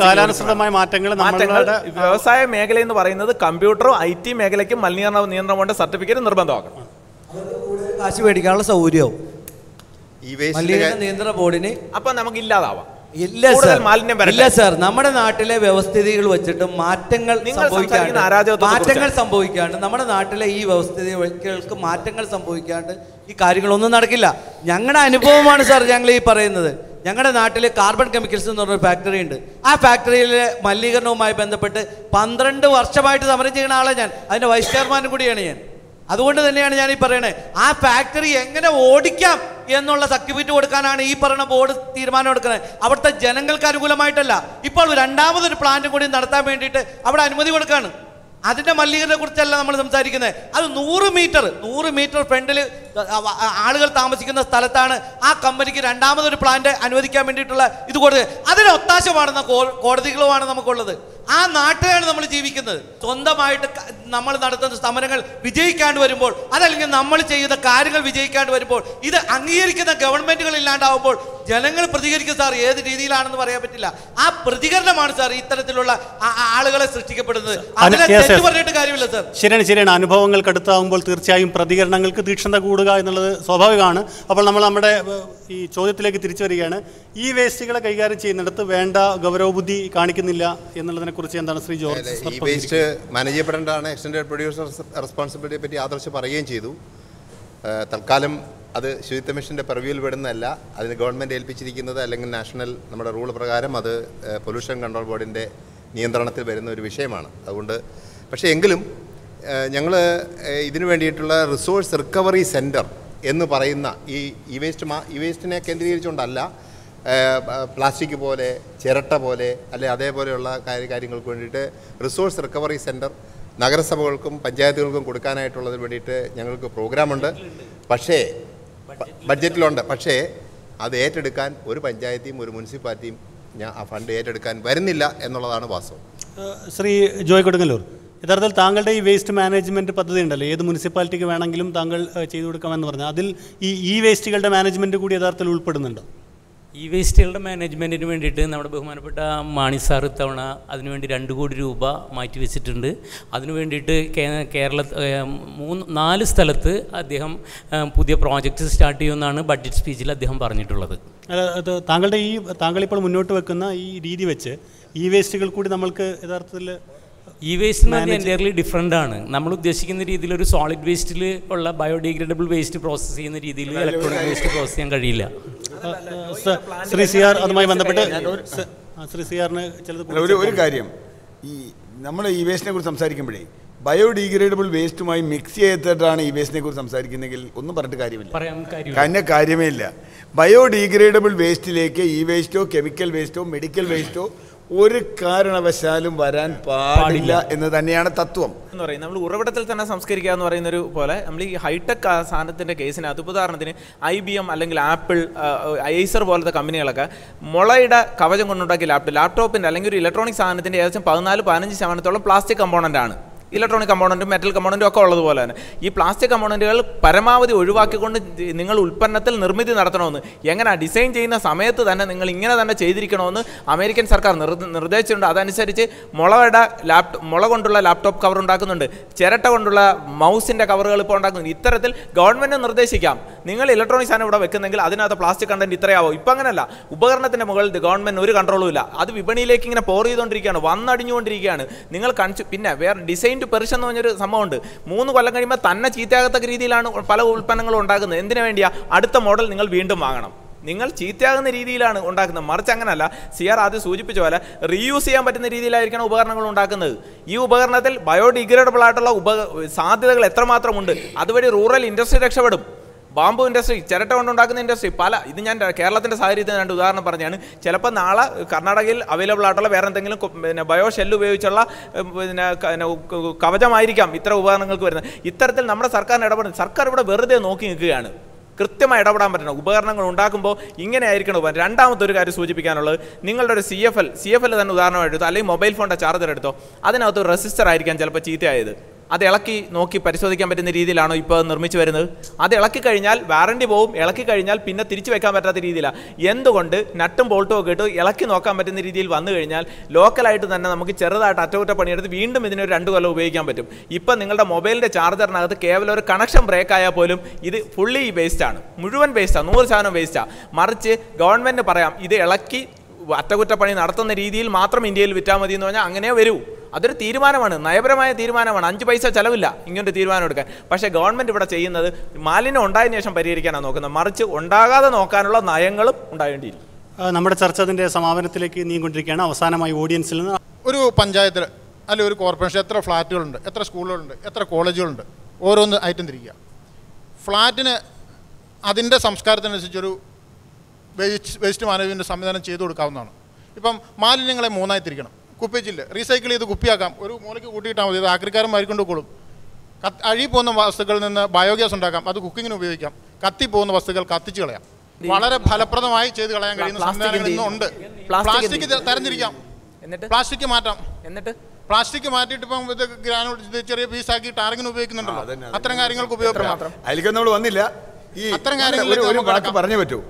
കാലാനുസൃതമായ മാറ്റങ്ങൾ വ്യവസായ മേഖല എന്ന് പറയുന്നത് കമ്പ്യൂട്ടറും IT മേഖലയ്ക്കും മലിനീകരണ നിയന്ത്രണ സർട്ടിഫിക്കറ്റ് നിർബന്ധമാക്കണം. കാശ് മേടിക്കാനുള്ള സൗകര്യവും ഈ വേസ്റ്റ് മലിനീകരണ നിയന്ത്രണ ബോർഡിന് അപ്പൊ നമുക്ക് ഇല്ലാതാവാം. ഇല്ല സാർ, നമ്മുടെ നാട്ടിലെ വ്യവസ്ഥിതികൾ വെച്ചിട്ട് മാറ്റങ്ങൾ സംഭവിക്കാണ്ട് നമ്മുടെ നാട്ടിലെ ഈ വ്യവസ്ഥിതികൾക്ക് മാറ്റങ്ങൾ സംഭവിക്കാണ്ട് ഈ കാര്യങ്ങളൊന്നും നടക്കില്ല. ഞങ്ങളുടെ അനുഭവമാണ് സാർ ഞങ്ങൾ ഈ പറയുന്നത്. ഞങ്ങളുടെ നാട്ടിൽ കാർബൺ കെമിക്കൽസ് എന്ന് പറഞ്ഞൊരു ഫാക്ടറി ഉണ്ട്. ആ ഫാക്ടറിയിലെ മലിനീകരണവുമായി ബന്ധപ്പെട്ട് 12 വർഷമായിട്ട് സമരം ചെയ്യുന്ന ആളാണ് ഞാൻ. അതിൻ്റെ വൈസ് ചെയർമാനും കൂടിയാണ് ഞാൻ. അതുകൊണ്ട് തന്നെയാണ് ഞാൻ ഈ പറയണത്, ആ ഫാക്ടറി എങ്ങനെ ഓടിക്കാം എന്നുള്ള സർട്ടിഫിക്കറ്റ് കൊടുക്കാനാണ് ഈ പറയുന്ന ബോർഡ് തീരുമാനം എടുക്കുന്നത്. അവിടുത്തെ ജനങ്ങൾക്ക് അനുകൂലമായിട്ടല്ല. ഇപ്പോൾ രണ്ടാമതൊരു പ്ലാന്റ് കൂടി നടത്താൻ വേണ്ടിയിട്ട് അവിടെ അനുമതി കൊടുക്കുകയാണ്. അതിൻ്റെ മലിനീകരണത്തെ കുറിച്ചല്ല നമ്മൾ സംസാരിക്കുന്നത്. അത് 100 മീറ്റർ ഫ്രണ്ടിൽ ആളുകൾ താമസിക്കുന്ന സ്ഥലത്താണ് ആ കമ്പനിക്ക് രണ്ടാമതൊരു പ്ലാന്റ് അനുവദിക്കാൻ വേണ്ടിയിട്ടുള്ള ഇത് കൊടുത്തത്. അതിന് ഒത്താശ പാടുന്ന കോടതികളുമാണ് നമുക്കുള്ളത്. ആ നാട്ടിലാണ് നമ്മൾ ജീവിക്കുന്നത്. സ്വന്തമായിട്ട് നമ്മൾ നടത്തുന്ന സമരങ്ങൾ വിജയിക്കാണ്ട് വരുമ്പോൾ, അതല്ലെങ്കിൽ നമ്മൾ ചെയ്യുന്ന കാര്യങ്ങൾ വിജയിക്കാണ്ട് വരുമ്പോൾ, ഇത് അംഗീകരിക്കുന്ന ഗവൺമെന്റുകൾ ഇല്ലാണ്ടാവുമ്പോൾ ജനങ്ങൾ പ്രതികരിക്കും സാർ. ഏത് രീതിയിലാണെന്ന് പറയാൻ പറ്റില്ല. ആ പ്രതികരണമാണ് സാർ ഇത്തരത്തിലുള്ള ആളുകളെ സൃഷ്ടിക്കപ്പെടുന്നത്. അതിനെ തെറ്റ് പറഞ്ഞിട്ട് കാര്യമില്ല സാർ. ശരിയാണ്. അനുഭവങ്ങൾക്ക് അടുത്താകുമ്പോൾ തീർച്ചയായും പ്രതികരണങ്ങൾക്ക് തീക്ഷ്ണത കൂടുക എന്നുള്ളത് സ്വാഭാവികമാണ്. അപ്പോൾ നമ്മൾ നമ്മുടെ ഈ ചോദ്യത്തിലേക്ക് തിരിച്ചു വരികയാണ്. ഈ വേസ്റ്റുകളെ കൈകാര്യം ചെയ്യുന്നിടത്ത് വേണ്ട ഗൗരവബുദ്ധി കാണിക്കുന്നില്ല എന്നുള്ളതിനെ കുറിച്ച് എന്താണ് ശ്രീ ജോർജ്? ഈ വേസ്റ്റ് മാനേജ് ചെയ്യപ്പെടേണ്ടതാണ്. എക്സ്റ്റൻഡഡ് പ്രൊഡ്യൂസേഴ്സ് റെസ്പോൺസിബിലിറ്റിയെ പറ്റി ആദർശ് പറയുകയും ചെയ്തു. തൽക്കാലം അത് ശുചിത്വ മിഷൻ്റെ പെർവ്യൂവിൽ വിടുന്നതല്ല. അതിന് ഗവൺമെൻറ് ഏൽപ്പിച്ചിരിക്കുന്നത് അല്ലെങ്കിൽ നാഷണൽ നമ്മുടെ റൂൾ പ്രകാരം അത് പൊല്യൂഷൻ കൺട്രോൾ ബോർഡിൻ്റെ നിയന്ത്രണത്തിൽ വരുന്ന ഒരു വിഷയമാണ്. അതുകൊണ്ട് പക്ഷേ എങ്കിലും ഞങ്ങൾ ഇതിനു വേണ്ടിയിട്ടുള്ള റിസോഴ്സ് റിക്കവറി സെൻറ്റർ എന്ന് പറയുന്ന ഈ വേസ്റ്റിനെ കേന്ദ്രീകരിച്ചുകൊണ്ടല്ല, പ്ലാസ്റ്റിക് പോലെ, ചിരട്ട പോലെ, അല്ലെ അതേപോലെയുള്ള കാര്യങ്ങൾക്ക് വേണ്ടിയിട്ട് റിസോഴ്സ് റിക്കവറി സെൻറ്റർ നഗരസഭകൾക്കും പഞ്ചായത്തുകൾക്കും കൊടുക്കാനായിട്ടുള്ളതിന് വേണ്ടിയിട്ട് ഞങ്ങൾക്ക് പ്രോഗ്രാമുണ്ട്. പക്ഷേ ബഡ്ജറ്റിലുണ്ട്. പക്ഷേ അത് ഏറ്റെടുക്കാൻ ഒരു പഞ്ചായത്തെയും ഒരു മുനിസിപ്പാലിറ്റിയും ആ ഫണ്ട് ഏറ്റെടുക്കാൻ വരുന്നില്ല എന്നുള്ളതാണ് വാസ്തവം. ശ്രീ ജോയ് കൊടുങ്ങല്ലൂർ, യഥാർത്ഥത്തിൽ താങ്കളുടെ ഈ വേസ്റ്റ് മാനേജ്മെൻറ്റ് പദ്ധതി ഉണ്ടല്ലോ, ഏത് മുനിസിപ്പാലിറ്റിക്ക് വേണമെങ്കിലും താങ്കൾ ചെയ്തു കൊടുക്കാമെന്ന് പറഞ്ഞാൽ അതിൽ ഈ വേസ്റ്റുകളുടെ മാനേജ്മെൻറ്റ് കൂടി യഥാർത്ഥത്തിൽ ഉൾപ്പെടുന്നുണ്ടോ? ഈ വേസ്റ്റുകളുടെ മാനേജ്മെൻറ്റിന് വേണ്ടിയിട്ട് നമ്മുടെ ബഹുമാനപ്പെട്ട മാണി സാർ ഇത്തവണ അതിനുവേണ്ടി 2 കോടി രൂപ മാറ്റി വെച്ചിട്ടുണ്ട്. അതിനു വേണ്ടിയിട്ട് കേരളത്തിൽ 4 സ്ഥലത്ത് അദ്ദേഹം പുതിയ പ്രോജക്റ്റ് സ്റ്റാർട്ട് ചെയ്യുമെന്നാണ് ബഡ്ജറ്റ് സ്പീച്ചിൽ അദ്ദേഹം പറഞ്ഞിട്ടുള്ളത്. താങ്കളിപ്പോൾ മുന്നോട്ട് വെക്കുന്ന ഈ രീതി വെച്ച് ഈ വേസ്റ്റുകൾ കൂടി നമ്മൾക്ക് യഥാർത്ഥത്തിൽ ഈ വേസ്റ്റ് എന്ന് പറഞ്ഞാൽ എൻറ്റയർലി ഡിഫറെൻ്റ് ആണ്. നമ്മൾ ഉദ്ദേശിക്കുന്ന രീതിയിൽ ഒരു സോളിഡ് വേസ്റ്റിൽ ഉള്ള ബയോഡിഗ്രേഡബിൾ വേസ്റ്റ് പ്രോസസ്സ് ചെയ്യുന്ന രീതിയിൽ ഇലക്ട്രോണിക് വേസ്റ്റ് പ്രോസസ് ചെയ്യാൻ കഴിയില്ല. ശ്രീ സിആർ അതുമായി ബന്ധപ്പെട്ട് ശ്രീ സിആറിന് ഒരു കാര്യം, ഈ നമ്മൾ ഈ വേസ്റ്റിനെ കുറിച്ച് സംസാരിക്കുമ്പോഴേ ബയോഡിഗ്രേഡബിൾ വേസ്റ്റുമായി മിക്സ് ചെയ്തിട്ടാണ് ഈ വേസ്റ്റിനെ കുറിച്ച് സംസാരിക്കുന്നെങ്കിൽ ഒന്നും പറഞ്ഞിട്ട് കാര്യമില്ല. കാര്യമേ ഇല്ല. ബയോഡിഗ്രേഡബിൾ വേസ്റ്റിലേക്ക് ഈ വേസ്റ്റോ കെമിക്കൽ വേസ്റ്റോ മെഡിക്കൽ വേസ്റ്റോ ഒരു കാരണവശാലും വരാൻ പാടില്ല എന്ന് തന്നെയാണ് തത്വം എന്ന് പറയുന്നത്. നമ്മൾ ഉറവിടത്തിൽ തന്നെ സംസ്കരിക്കുക എന്ന് പറയുന്നൊരു പോലെ നമ്മൾ ഈ ഹൈടെക് സാധനത്തിൻ്റെ കേസിനകത്ത് ഉദാഹരണത്തിന് IBM അല്ലെങ്കിൽ ആപ്പിൾ, ഐസർ പോലത്തെ കമ്പനികളൊക്കെ മുളയുടെ കവചം കൊണ്ടുണ്ടാക്കിയ ലാപ്ടോപ്പിൻ്റെ അല്ലെങ്കിൽ ഒരു ഇലക്ട്രോണിക് സാധനത്തിൻ്റെ ഏകദേശം 14-15% പ്ലാസ്റ്റിക് കമ്പോണൻ്റ് ആണ്. ഇലക്ട്രോണിക് കമ്പോണൻറ്റും മെറ്റൽ കമ്പോണൻറ്റും ഒക്കെ ഉള്ളതുപോലെ തന്നെ ഈ പ്ലാസ്റ്റിക് കമ്പോണൻറ്റുകൾ പരമാവധി ഒഴിവാക്കിക്കൊണ്ട് നിങ്ങൾ ഉൽപ്പന്നത്തിൽ നിർമ്മിതി നടത്തണമെന്ന് എങ്ങനെ ഡിസൈൻ ചെയ്യുന്ന സമയത്ത് തന്നെ നിങ്ങൾ ഇങ്ങനെ തന്നെ ചെയ്തിരിക്കണമെന്ന് അമേരിക്കൻ സർക്കാർ നിർദ്ദേശിച്ചിട്ടുണ്ട്. അതനുസരിച്ച് മുള കൊണ്ടുള്ള ലാപ്ടോപ്പ് കവർ ഉണ്ടാക്കുന്നുണ്ട്, ചിരട്ട കൊണ്ടുള്ള മൗസിൻ്റെ കവറുകൾ ഇപ്പോൾ ഉണ്ടാക്കുന്നുണ്ട്. ഇത്തരത്തിൽ ഗവൺമെൻറ് നിർദ്ദേശിക്കാം, നിങ്ങൾ ഇലക്ട്രോണിക് സാധനം ഇവിടെ വെക്കുന്നെങ്കിൽ അതിനകത്ത് പ്ലാസ്റ്റിക് കണ്ടന്റ് ഇത്രയാവും. ഇപ്പം അങ്ങനെയല്ല, ഉപകരണത്തിൻ്റെ മുകളിൽ ഗവൺമെൻറ് ഒരു കൺട്രോളും ഇല്ല. അത് വിപണിയിലേക്ക് ഇങ്ങനെ പോർ ചെയ്തുകൊണ്ടിരിക്കുകയാണ്, വന്നടിഞ്ഞുകൊണ്ടിരിക്കുകയാണ്. നിങ്ങൾ പിന്നെ വേറെ ഡിസൈൻ ടു പെർഷൻ എന്ന് പറഞ്ഞൊരു സംഭവമുണ്ട്. 3 കൊല്ലം കഴിയുമ്പോൾ തന്നെ ചീത്തയാകത്തക്ക രീതിയിലാണ് പല ഉൽപ്പന്നങ്ങളും ഉണ്ടാക്കുന്നത്. എന്തിനു വേണ്ടിയാ? അടുത്ത മോഡൽ നിങ്ങൾ വീണ്ടും വാങ്ങണം. നിങ്ങൾ ചീത്തയാകുന്ന രീതിയിലാണ് ഉണ്ടാക്കുന്നത്. മറിച്ച് അങ്ങനല്ല, സിആർ ആദ്യം സൂചിപ്പിച്ച പോലെ റീയൂസ് ചെയ്യാൻ പറ്റുന്ന രീതിയിലായിരിക്കണം ഉപകരണങ്ങൾ ഉണ്ടാക്കുന്നത്. ഈ ഉപകരണത്തിൽ ബയോഡിഗ്രേഡബിൾ ആയിട്ടുള്ള സാധ്യതകൾ എത്രമാത്രമുണ്ട്. അതുവഴി റൂറൽ ഇൻഡസ്ട്രി രക്ഷപ്പെടും. ബാമ്പു ഇൻഡസ്ട്രി, ചിരട്ട കൊണ്ടുണ്ടാക്കുന്ന ഇൻഡസ്ട്രി, ഇത് ഞാൻ കേരളത്തിൻ്റെ സാഹചര്യത്തിൽ 2 ഉദാഹരണം പറഞ്ഞാണ്. ചിലപ്പോൾ നാളെ കർണാടകയിൽ അവൈലബിൾ ആയിട്ടുള്ള വേറെ എന്തെങ്കിലും ബയോ ഷെല്ല് ഉപയോഗിച്ചുള്ള കവചമായിരിക്കാം ഇത്തരം ഉപകരണങ്ങൾക്ക് വരുന്നത്. ഇത്തരത്തിൽ നമ്മുടെ സർക്കാരിന് ഇടപെടുന്നത്. സർക്കാർ ഇവിടെ വെറുതെ നോക്കി നിൽക്കുകയാണ്. കൃത്യമായി ഇടപെടാൻ പറ്റണം. ഉപകരണങ്ങൾ ഉണ്ടാക്കുമ്പോൾ ഇങ്ങനെ ആയിരിക്കണം. രണ്ടാമത്തെ ഒരു കാര്യം സൂചിപ്പിക്കാനുള്ളത്, നിങ്ങളുടെ ഒരു CFL തന്നെ ഉദാഹരണമായിട്ട് എടുത്തോ, അല്ലെങ്കിൽ മൊബൈൽ ഫോണിൻ്റെ ചാർജർ എടുത്തോ, അതിനകത്ത് ഒരു റെസിസ്റ്റർ ആയിരിക്കാം ചിലപ്പോൾ ചീത്തയായത്. അത് ഇളക്കി നോക്കി പരിശോധിക്കാൻ പറ്റുന്ന രീതിയിലാണോ ഇപ്പോൾ നിർമ്മിച്ചു വരുന്നത്? അത് ഇളക്കി കഴിഞ്ഞാൽ വാറണ്ടി പോവും, ഇളക്കി കഴിഞ്ഞാൽ പിന്നെ തിരിച്ചു വെക്കാൻ പറ്റാത്ത രീതിയിലാണ്. എന്തുകൊണ്ട് നട്ടും ബോൾട്ടും ഒക്കെ ഇട്ട് ഇളക്കി നോക്കാൻ പറ്റുന്ന രീതിയിൽ വന്നു കഴിഞ്ഞാൽ ലോക്കലായിട്ട് തന്നെ നമുക്ക് ചെറുതായിട്ട് അറ്റകുറ്റപ്പണിയെടുത്ത് വീണ്ടും ഇതിനൊരു 2 കൊല്ലം ഉപയോഗിക്കാൻ പറ്റും. ഇപ്പം നിങ്ങളുടെ മൊബൈലിൻ്റെ ചാർജറിനകത്ത് കേവലം ഒരു കണക്ഷൻ ബ്രേക്ക് ആയാൽ പോലും ഇത് ഫുള്ളി വേസ്റ്റാണ്, മുഴുവൻ വേസ്റ്റാണ്, 100% വേസ്റ്റാണ്. മറിച്ച് ഗവൺമെൻറ് പറയാം ഇത് ഇളക്കി അറ്റകുറ്റപ്പണി നടത്തുന്ന രീതിയിൽ മാത്രം ഇന്ത്യയിൽ വിറ്റാൽ മതി എന്ന് പറഞ്ഞാൽ അങ്ങനെ വരൂ. അതൊരു തീരുമാനമാണ്, നയപരമായ തീരുമാനമാണ്. 5 പൈസ ചിലവില്ല ഇങ്ങനൊരു തീരുമാനം എടുക്കാൻ. പക്ഷേ ഗവൺമെൻറ് ഇവിടെ ചെയ്യുന്നത് മാലിന്യം ഉണ്ടായതിനു ശേഷം പരിഹരിക്കാനാണ് നോക്കുന്നത്, മറിച്ച് ഉണ്ടാകാതെ നോക്കാനുള്ള നയങ്ങളും ഉണ്ടാകേണ്ടിയിരിക്കും. നമ്മുടെ ചർച്ച അതിൻ്റെ സമാപനത്തിലേക്ക് നീങ്ങിക്കൊണ്ടിരിക്കുകയാണ്. അവസാനമായി ഓഡിയൻസിൽ നിന്ന് ഒരു പഞ്ചായത്തിൽ അല്ലെങ്കിൽ ഒരു കോർപ്പറേഷൻ എത്ര ഫ്ലാറ്റുകളുണ്ട്, എത്ര സ്കൂളുകളുണ്ട്, എത്ര കോളേജുകളുണ്ട്, ഓരോന്ന് ഐറ്റം തിരിക്കുക. ഫ്ലാറ്റിന് അതിൻ്റെ സംസ്കാരത്തിനനുസരിച്ചൊരു വേസ്റ്റ് മാനേജ്മെൻറ്റ് സംവിധാനം ചെയ്തു കൊടുക്കാവുന്നതാണ്. ഇപ്പം മാലിന്യങ്ങളെ 3ആയി തിരിക്കണം. കുപ്പിച്ചില്ല, റീസൈക്കിൾ ചെയ്ത് കുപ്പിയാക്കാം, ഒരു മൂലയ്ക്ക് കൂട്ടിയിട്ടാൽ മതി, അത് ആക്രിക്കാരൻ മാറിക്കൊണ്ട് കൊള്ളും. അഴി പോകുന്ന വസ്തുക്കളിൽ നിന്ന് ബയോഗ്യാസ് ഉണ്ടാക്കാം, അത് കുക്കിങ്ങിന് ഉപയോഗിക്കാം. കത്തിപ്പോകുന്ന വസ്തുക്കൾ കത്തിച്ച് കളയാം. വളരെ ഫലപ്രദമായി ചെയ്ത് കളയാൻ കഴിയുന്ന സംവിധാനങ്ങൾ ഇന്നുണ്ട്. പ്ലാസ്റ്റിക് തരംതിരിക്കാം, പ്ലാസ്റ്റിക് മാറ്റാം. എന്നിട്ട് പ്ലാസ്റ്റിക് മാറ്റിയിട്ട് ഇപ്പം ഇത് ഗ്രാനുൾ ചെറിയ പീസാക്കി ടാറിങ്ങിന് ഉപയോഗിക്കുന്നുണ്ടല്ലോ, അത്തരം കാര്യങ്ങൾക്ക് ഉപയോഗപ്പെടാം. അതിലേക്ക് നമ്മൾ വന്നില്ല. ഈ അത്തരം കാര്യങ്ങൾ പറഞ്ഞേ പറ്റൂ.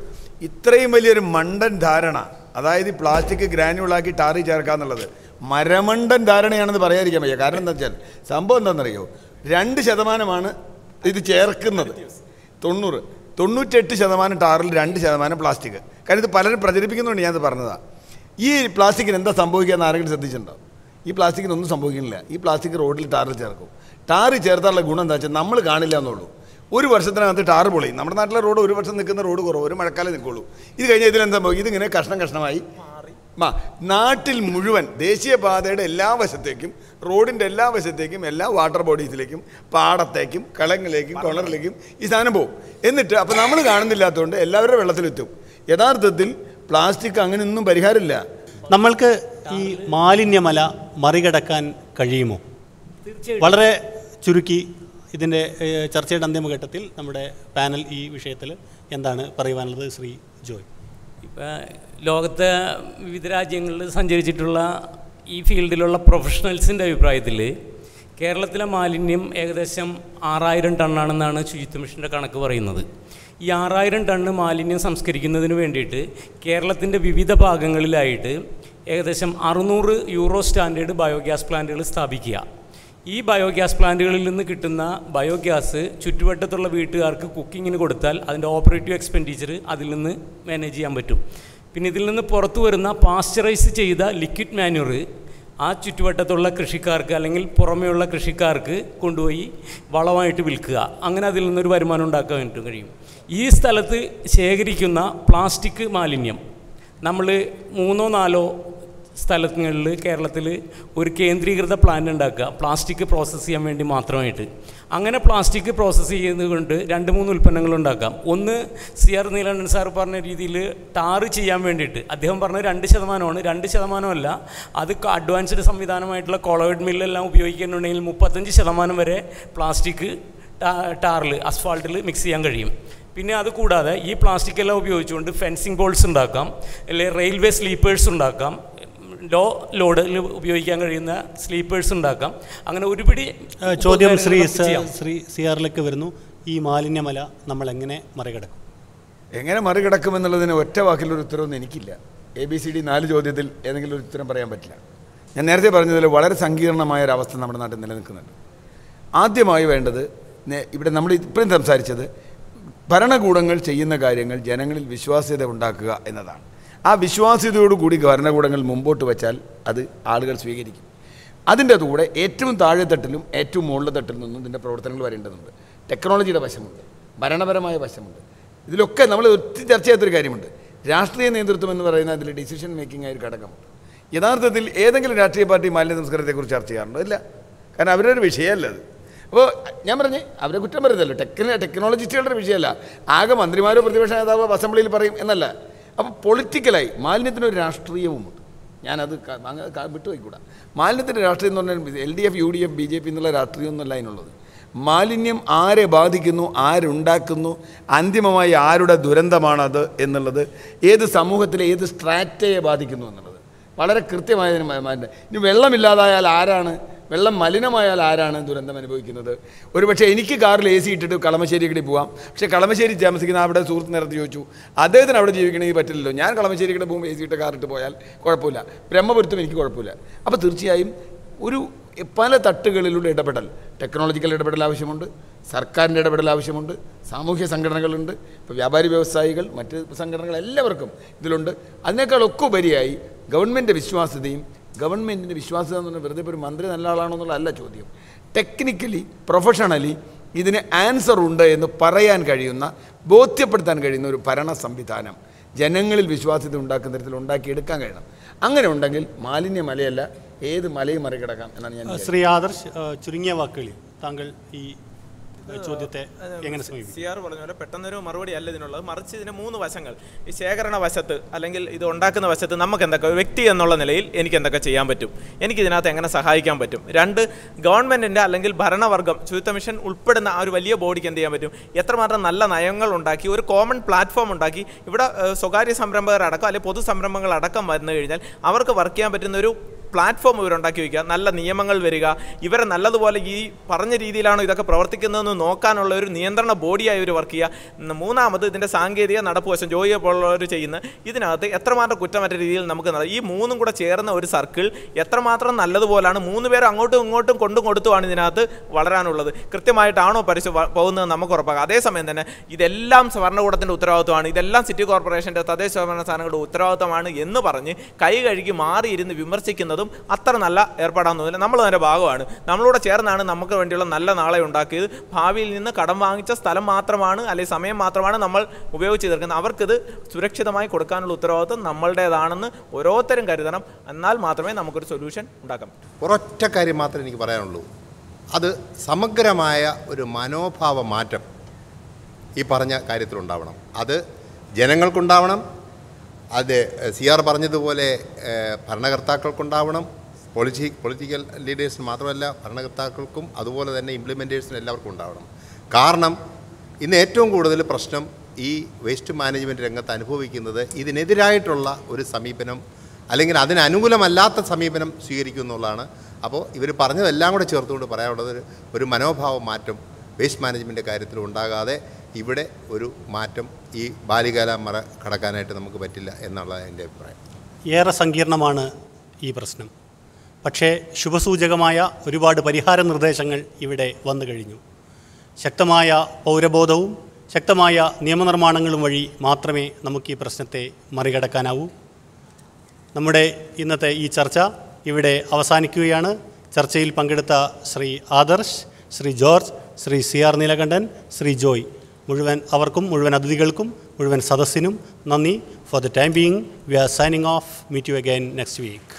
ഇത്രയും വലിയൊരു മണ്ടൻ ധാരണ, അതായത് ഈ പ്ലാസ്റ്റിക് ഗ്രാനുകളാക്കി ടാറി ചേർക്കാന്നുള്ളത് മരമണ്ടൻ ധാരണയാണെന്ന് പറയാതിരിക്കാൻ വയ്യ. കാരണം എന്താ വെച്ചാൽ സംഭവം എന്താണെന്നറിയോ, 2% ഇത് ചേർക്കുന്നത്. 98% ടാറിൽ 2% പ്ലാസ്റ്റിക്. കാരണം ഇത് പലരും പ്രചരിപ്പിക്കുന്നുണ്ട്, ഞാനത് പറഞ്ഞതാണ്. ഈ പ്ലാസ്റ്റിക്കിന് എന്താ സംഭവിക്കുകയെന്ന് ആരെങ്കിലും ശ്രദ്ധിച്ചിട്ടുണ്ടോ? ഈ പ്ലാസ്റ്റിക്കിനൊന്നും സംഭവിക്കുന്നില്ല. ഈ പ്ലാസ്റ്റിക് റോഡിൽ ടാറിൽ ചേർക്കും. ടാറിൽ ചേർത്താനുള്ള ഗുണം എന്താ വെച്ചാൽ നമ്മൾ കാണില്ല എന്നുള്ളൂ. ഒരു വർഷത്തിനകത്ത് ടാറ് പൊളിയും. നമ്മുടെ നാട്ടിലെ റോഡ് ഒരു വർഷം നിൽക്കുന്ന റോഡ് കുറവ്, ഒരു മഴക്കാലം നിൽക്കുള്ളൂ. ഇത് കഴിഞ്ഞാൽ ഇതിലെന്താ സംഭവിക്കും? ഇതിങ്ങനെ കഷ്ണമായി നാട്ടിൽ മുഴുവൻ ദേശീയപാതയുടെ എല്ലാ വശത്തേക്കും, റോഡിൻ്റെ എല്ലാ വശത്തേക്കും, എല്ലാ വാട്ടർ ബോഡീസിലേക്കും, പാടത്തേക്കും, കളങ്ങളിലേക്കും, കിണറിലേക്കും ഈ സാധനം പോകും. എന്നിട്ട് അപ്പോൾ നമ്മൾ കാണുന്നില്ലാത്തതുകൊണ്ട് എല്ലാവരുടെ വെള്ളത്തിലെത്തും. യഥാർത്ഥത്തിൽ പ്ലാസ്റ്റിക് അങ്ങനെയൊന്നും പരിഹാരമില്ല. നമ്മൾക്ക് ഈ മാലിന്യമല മറികടക്കാൻ കഴിയുമോ? വളരെ ചുരുക്കി ഇതിൻ്റെ ചർച്ചയുടെ അന്തിമഘട്ടത്തിൽ നമ്മുടെ പാനൽ ഈ വിഷയത്തിൽ എന്താണ് പറയുവാനുള്ളത്? ശ്രീ ജോയ്. ഇപ്പം ലോകത്തെ വിവിധ രാജ്യങ്ങളിൽ സഞ്ചരിച്ചിട്ടുള്ള ഈ ഫീൽഡിലുള്ള പ്രൊഫഷണൽസിൻ്റെ അഭിപ്രായത്തിൽ കേരളത്തിലെ മാലിന്യം ഏകദേശം 6000 ടണ്ണാണെന്നാണ് ശുചിത്വ മിഷൻ്റെ കണക്ക് പറയുന്നത്. ഈ 6000 ടണ്ണ് മാലിന്യം സംസ്കരിക്കുന്നതിന് വേണ്ടിയിട്ട് കേരളത്തിൻ്റെ വിവിധ ഭാഗങ്ങളിലായിട്ട് ഏകദേശം 600 യൂറോ സ്റ്റാൻഡേർഡ് ബയോഗ്യാസ് പ്ലാന്റുകൾ സ്ഥാപിക്കുക. ഈ ബയോഗ്യാസ് പ്ലാന്റുകളിൽ നിന്ന് കിട്ടുന്ന ബയോഗ്യാസ് ചുറ്റുവട്ടത്തുള്ള വീട്ടുകാർക്ക് കുക്കിങ്ങിന് കൊടുത്താൽ അതിൻ്റെ ഓപ്പറേറ്റീവ് എക്സ്പെൻഡിച്ചർ അതിൽ നിന്ന് മാനേജ് ചെയ്യാൻ പറ്റും. പിന്നെ ഇതിൽ നിന്ന് പുറത്തു വരുന്ന പാസ്ചറൈസ് ചെയ്ത ലിക്വിഡ് മാന്യൂർ ആ ചുറ്റുവട്ടത്തുള്ള കൃഷിക്കാർക്ക് അല്ലെങ്കിൽ പുറമെയുള്ള കൃഷിക്കാർക്ക് കൊണ്ടുപോയി വളമായിട്ട് വിൽക്കുക. അങ്ങനെ അതിൽ നിന്നൊരു വരുമാനം ഉണ്ടാക്കാൻ വേണ്ടി കഴിയും. ഈ സ്ഥലത്ത് ശേഖരിക്കുന്ന പ്ലാസ്റ്റിക് മാലിന്യം നമ്മൾ 3-4 സ്ഥലങ്ങളിൽ കേരളത്തിൽ ഒരു കേന്ദ്രീകൃത പ്ലാന്റ് ഉണ്ടാക്കുക, പ്ലാസ്റ്റിക് പ്രോസസ്സ് ചെയ്യാൻ വേണ്ടി മാത്രമായിട്ട്. അങ്ങനെ പ്ലാസ്റ്റിക് പ്രോസസ്സ് ചെയ്യുന്നതുകൊണ്ട് 2-3 ഉൽപ്പന്നങ്ങൾ ഉണ്ടാക്കാം. ഒന്ന് CR നീലകണ്ഠൻ സാർ പറഞ്ഞ രീതിയിൽ ടാറ് ചെയ്യാൻ വേണ്ടിയിട്ട് അദ്ദേഹം പറഞ്ഞത് 2%. 2%അല്ല, അത് അഡ്വാൻസ്ഡ് സംവിധാനമായിട്ടുള്ള കൊളോയിഡ് മില്ലെല്ലാം ഉപയോഗിക്കുന്നുണ്ടെങ്കിൽ 35% വരെ പ്ലാസ്റ്റിക് ടാറിൽ അസ്ഫാൾട്ടിൽ മിക്സ് ചെയ്യാൻ കഴിയും. പിന്നെ അതുകൂടാതെ ഈ പ്ലാസ്റ്റിക് എല്ലാം ഉപയോഗിച്ചുകൊണ്ട് ഫെൻസിങ് ബോൾസ് ഉണ്ടാക്കാം, അല്ലെങ്കിൽ റെയിൽവേ സ്ലീപ്പേഴ്സ് ഉണ്ടാക്കാം, ലോ ലോഡിൽ ഉപയോഗിക്കാൻ കഴിയുന്ന സ്ലീപ്പേഴ്സ് ഉണ്ടാക്കാം. അങ്ങനെ ഒരുപിടി ചോദ്യം ശ്രീ CRലേക്ക് വരുന്നു. ഈ മാലിന്യമല നമ്മൾ എങ്ങനെ മറികടക്കും? എങ്ങനെ മറികടക്കുമെന്നുള്ളതിന് ഒറ്റ വാക്കിലൊരു ഉത്തരവൊന്നും എനിക്കില്ല. ABCD 4 ചോദ്യത്തിൽ ഏതെങ്കിലും ഒരു ഉത്തരം പറയാൻ പറ്റില്ല. ഞാൻ നേരത്തെ പറഞ്ഞതിൽ വളരെ സങ്കീർണമായൊരവസ്ഥ നമ്മുടെ നാട്ടിൽ നിലനിൽക്കുന്നുണ്ട്. ആദ്യമായി വേണ്ടത്, ഇവിടെ നമ്മൾ ഇപ്പോഴും സംസാരിച്ചത്, ഭരണകൂടങ്ങൾ ചെയ്യുന്ന കാര്യങ്ങൾ ജനങ്ങളിൽ വിശ്വാസ്യത ഉണ്ടാക്കുക എന്നതാണ്. ആ വിശ്വാസ്യതയോടുകൂടി ഭരണകൂടങ്ങൾ മുമ്പോട്ട് വെച്ചാൽ അത് ആളുകൾ സ്വീകരിക്കും. അതിൻ്റെ കൂടെ ഏറ്റവും താഴെത്തട്ടിലും ഏറ്റവും മുകളിലെ തട്ടിൽ നിന്നും ഇതിൻ്റെ പ്രവർത്തനങ്ങൾ വരേണ്ടതുണ്ട്. ടെക്നോളജിയുടെ വശമുണ്ട്, ഭരണപരമായ വശമുണ്ട്. ഇതിലൊക്കെ നമ്മൾ ഒത്തിരി ചർച്ച ചെയ്യാത്തൊരു കാര്യമുണ്ട്. രാഷ്ട്രീയ നേതൃത്വം എന്ന് പറയുന്ന അതിൽ ഡിസിഷൻ മേക്കിംഗ് ആയൊരു ഘടകമുണ്ട്. യഥാർത്ഥത്തിൽ ഏതെങ്കിലും രാഷ്ട്രീയ പാർട്ടി മാലിന്യ സംസ്കാരത്തെക്കുറിച്ച് ചർച്ച ചെയ്യാറുണ്ടോ? ഇല്ല. കാരണം അവരൊരു വിഷയമല്ല അത്. അപ്പോൾ ഞാൻ പറഞ്ഞേ, അവരെ കുറ്റം പറയുന്നല്ലോ, ടെക്നോളജിസ്റ്റുകളുടെ വിഷയമല്ല. ആകെ മന്ത്രിമാരോ പ്രതിപക്ഷ നേതാവോ അസംബ്ലിയിൽ പറയും എന്നല്ല. അപ്പോൾ പൊളിറ്റിക്കലായി മാലിന്യത്തിനൊരു രാഷ്ട്രീയവുമുണ്ട്. ഞാനത് വിട്ടുപോയിക്കൂടാ. മാലിന്യത്തിൻ്റെ രാഷ്ട്രീയം എന്ന് പറഞ്ഞാൽ LDF, UDF, BJP എന്നുള്ള രാഷ്ട്രീയമൊന്നുമല്ല അതിനുള്ളത്. മാലിന്യം ആരെ ബാധിക്കുന്നു, ആരുണ്ടാക്കുന്നു, അന്തിമമായി ആരുടെ ദുരന്തമാണത് എന്നുള്ളത്, ഏത് സമൂഹത്തിലെ ഏത് സ്ട്രാറ്റയെ ബാധിക്കുന്നു എന്നുള്ളത് വളരെ കൃത്യമായതിന്. ഇനി വെള്ളമില്ലാതായാൽ ആരാണ് വെള്ളം മലിനമായാൽ ആരാണ് ദുരന്തം അനുഭവിക്കുന്നത്? ഒരുപക്ഷെ എനിക്ക് കാറിൽ AC ഇട്ടിട്ട് കളമശ്ശേരിക്കടി പോവാം, പക്ഷേ കളമശ്ശേരി താമസിക്കുന്ന അവിടെ സുഹൃത്ത് നേരത്തെ ചോദിച്ചു, അദ്ദേഹത്തിന് അവിടെ ജീവിക്കണമെങ്കിൽ പറ്റില്ലല്ലോ. ഞാൻ കളമശ്ശേരിക്കടെ പോകുമ്പോൾ AC ഇട്ട് കാറിട്ട് പോയാൽ കുഴപ്പമില്ല, ബ്രഹ്മപുരത്തും എനിക്ക് കുഴപ്പമില്ല. അപ്പോൾ തീർച്ചയായും ഒരു പല തട്ടുകളിലൂടെ ഇടപെടൽ, ടെക്നോളജിക്കൽ ഇടപെടൽ ആവശ്യമുണ്ട്, സർക്കാരിൻ്റെ ഇടപെടൽ ആവശ്യമുണ്ട്, സാമൂഹ്യ സംഘടനകളുണ്ട്, ഇപ്പോൾ വ്യാപാരി വ്യവസായികൾ, മറ്റ് സംഘടനകൾ എല്ലാവർക്കും ഇതിലുണ്ട്. അതിനേക്കാളൊക്കെ ഉപരിയായി ഗവൺമെൻറ് വിശ്വാസ്യതയും, ഗവൺമെൻറ്റിൻ്റെ വിശ്വാസ്യത എന്ന് പറഞ്ഞാൽ വെറുതെ ഒരു മന്ത്രി നല്ല ആളാണോ എന്നുള്ളതല്ല ചോദ്യം. ടെക്നിക്കലി പ്രൊഫഷണലി ഇതിന് ആൻസർ ഉണ്ട് എന്ന് പറയാൻ കഴിയുന്ന, ബോധ്യപ്പെടുത്താൻ കഴിയുന്ന ഒരു ഭരണ സംവിധാനം ജനങ്ങളിൽ വിശ്വാസ്യത ഉണ്ടാക്കുന്ന തരത്തിൽ ഉണ്ടാക്കിയെടുക്കാൻ കഴിയണം. അങ്ങനെ ഉണ്ടെങ്കിൽ മാലിന്യ മലയല്ല, ഏത് മലയും മറികടക്കാം എന്നാണ് ഞാൻ. ശ്രീ ആദർശ്, ചുരുങ്ങിയ വാക്കുകളിൽ താങ്കൾ ഈ ചോദ്യത്തെ എങ്ങനെ സമീപിക്കും? CR പറഞ്ഞ പോലെ പെട്ടെന്നൊരു മറുപടി അല്ല ഇതിനുള്ളത്, മറിച്ച് ഇതിന് 3 വശങ്ങൾ. ഈ ശേഖരണ വശത്ത് അല്ലെങ്കിൽ ഇത് ഉണ്ടാക്കുന്ന വശത്ത് നമുക്ക് എന്തൊക്കെ വ്യക്തി എന്നുള്ള നിലയിൽ എനിക്ക് എന്തൊക്കെ ചെയ്യാൻ പറ്റും, എനിക്കിതിനകത്ത് എങ്ങനെ സഹായിക്കാൻ പറ്റും. 2, ഗവൺമെൻറ്റിൻ്റെ അല്ലെങ്കിൽ ഭരണവർഗം, ശുചിത്വ മിഷൻ ഉൾപ്പെടുന്ന ആ ഒരു വലിയ ബോഡിക്ക് എന്ത് ചെയ്യാൻ പറ്റും, എത്രമാത്രം നല്ല നയങ്ങൾ ഉണ്ടാക്കി ഒരു കോമൺ പ്ലാറ്റ്ഫോം ഉണ്ടാക്കി ഇവിടെ സ്വകാര്യ സംരംഭകരടക്കം അല്ലെങ്കിൽ പൊതു സംരംഭങ്ങളടക്കം വന്നു കഴിഞ്ഞാൽ അവർക്ക് വർക്ക് ചെയ്യാൻ പറ്റുന്ന ഒരു പ്ലാറ്റ്ഫോം ഇവരുണ്ടാക്കി വയ്ക്കുക, നല്ല നിയമങ്ങൾ വരിക, ഇവരെ നല്ലതുപോലെ ഈ പറഞ്ഞ രീതിയിലാണോ ഇതൊക്കെ പ്രവർത്തിക്കുന്നതെന്ന് നോക്കാനുള്ള ഒരു നിയന്ത്രണ ബോഡിയായി ഇവർ വർക്ക് ചെയ്യുക. 3ാമത് ഇതിൻ്റെ സാങ്കേതിക നടപ്പുവശം ജോയിയെ പോലുള്ളവർ ചെയ്യുന്ന ഇതിനകത്ത് എത്രമാത്രം കുറ്റമറ്റ രീതിയിൽ നമുക്ക് ഈ 3ഉം കൂടെ ചേർന്ന ഒരു സർക്കിൾ എത്രമാത്രം നല്ലതുപോലാണ് 3 പേരും അങ്ങോട്ടും ഇങ്ങോട്ടും കൊണ്ടും കൊടുത്തുമാണ് ഇതിനകത്ത് വളരാനുള്ളത്. കൃത്യമായിട്ടാണോ പോകുന്നത് നമുക്ക് ഉറപ്പാക്കാം. അതേസമയം തന്നെ ഇതെല്ലാം ഭരണകൂടത്തിൻ്റെ ഉത്തരവാദിത്വമാണ്, ഇതെല്ലാം സിറ്റി കോർപ്പറേഷൻ്റെ തദ്ദേശ സ്വയംഭരണ സ്ഥാനങ്ങളുടെ ഉത്തരവാദിത്വമാണ് എന്ന് പറഞ്ഞ് കൈ കഴുകി മാറിയിരുന്ന് വിമർശിക്കുന്നതും അത്ര നല്ല ഏർപ്പാടാകുന്നില്ല. നമ്മൾ അതിൻ്റെ ഭാഗമാണ്, നമ്മളോട് ചേർന്നാണ് നമുക്ക് വേണ്ടിയുള്ള നല്ല നാളെ ഉണ്ടാക്കിയത്. ഭാവിയിൽ നിന്ന് കടം വാങ്ങിച്ച സ്ഥലം മാത്രമാണ് അല്ലെങ്കിൽ സമയം മാത്രമാണ് നമ്മൾ ഉപയോഗിച്ച് തീർക്കുന്നത്. അവർക്കിത് സുരക്ഷിതമായി കൊടുക്കാനുള്ള ഉത്തരവാദിത്വം നമ്മളുടേതാണെന്ന് ഓരോരുത്തരും കരുതണം. എന്നാൽ മാത്രമേ നമുക്കൊരു സൊല്യൂഷൻ ഉണ്ടാക്കാൻ പറ്റൂ. ഒരൊറ്റ കാര്യം മാത്രമേ എനിക്ക് പറയാനുള്ളൂ, അത് സമഗ്രമായ ഒരു മനോഭാവ മാറ്റം ഈ പറഞ്ഞ കാര്യത്തിലുണ്ടാവണം. അത് ജനങ്ങൾക്കുണ്ടാവണം, അത് CR പറഞ്ഞതുപോലെ ഭരണകർത്താക്കൾക്കുണ്ടാവണം, പൊളിറ്റിക്കൽ ലീഡേഴ്സിന് മാത്രമല്ല ഭരണകർത്താക്കൾക്കും അതുപോലെ തന്നെ ഇംപ്ലിമെൻറ്റേഴ്സിനും എല്ലാവർക്കും ഉണ്ടാവണം. കാരണം ഇന്ന് ഏറ്റവും കൂടുതൽ പ്രശ്നം ഈ വേസ്റ്റ് മാനേജ്മെൻറ്റ് രംഗത്ത് അനുഭവിക്കുന്നത് ഇതിനെതിരായിട്ടുള്ള ഒരു സമീപനം അല്ലെങ്കിൽ അതിനനുകൂലമല്ലാത്ത സമീപനം സ്വീകരിക്കും എന്നുള്ളതാണ്. അപ്പോൾ ഇവർ പറഞ്ഞതെല്ലാം കൂടെ ചേർത്തുകൊണ്ട് പറയാനുള്ളത് ഒരു മനോഭാവ മാറ്റം വേസ്റ്റ് മാനേജ്മെൻറ്റ് കാര്യത്തിൽ ഉണ്ടാകാതെ ഇവിടെ ഒരു മാറ്റം ഈ ബാല്യകാല മറ കടക്കാനായിട്ട് നമുക്ക് പറ്റില്ല എന്നുള്ളത് എൻ്റെ അഭിപ്രായം. ഏറെ സങ്കീർണമാണ് ഈ പ്രശ്നം, പക്ഷേ ശുഭസൂചകമായ ഒരുപാട് പരിഹാര നിർദ്ദേശങ്ങൾ ഇവിടെ വന്നു കഴിഞ്ഞു. ശക്തമായ പൗരബോധവും ശക്തമായ നിയമനിർമ്മാണങ്ങളും വഴി മാത്രമേ നമുക്ക് ഈ പ്രശ്നത്തെ മറികടക്കാനാവൂ. നമ്മുടെ ഇന്നത്തെ ഈ ചർച്ച ഇവിടെ അവസാനിക്കുകയാണ്. ചർച്ചയിൽ പങ്കെടുത്ത Shri Adarsh, Shri George, Shri CR Neelakantan, Shri Joy, മുഴുവൻ അതിഥികൾക്കും മുഴുവൻ സദസ്സിനും നന്ദി. For the time being we are signing off. Meet you again next week.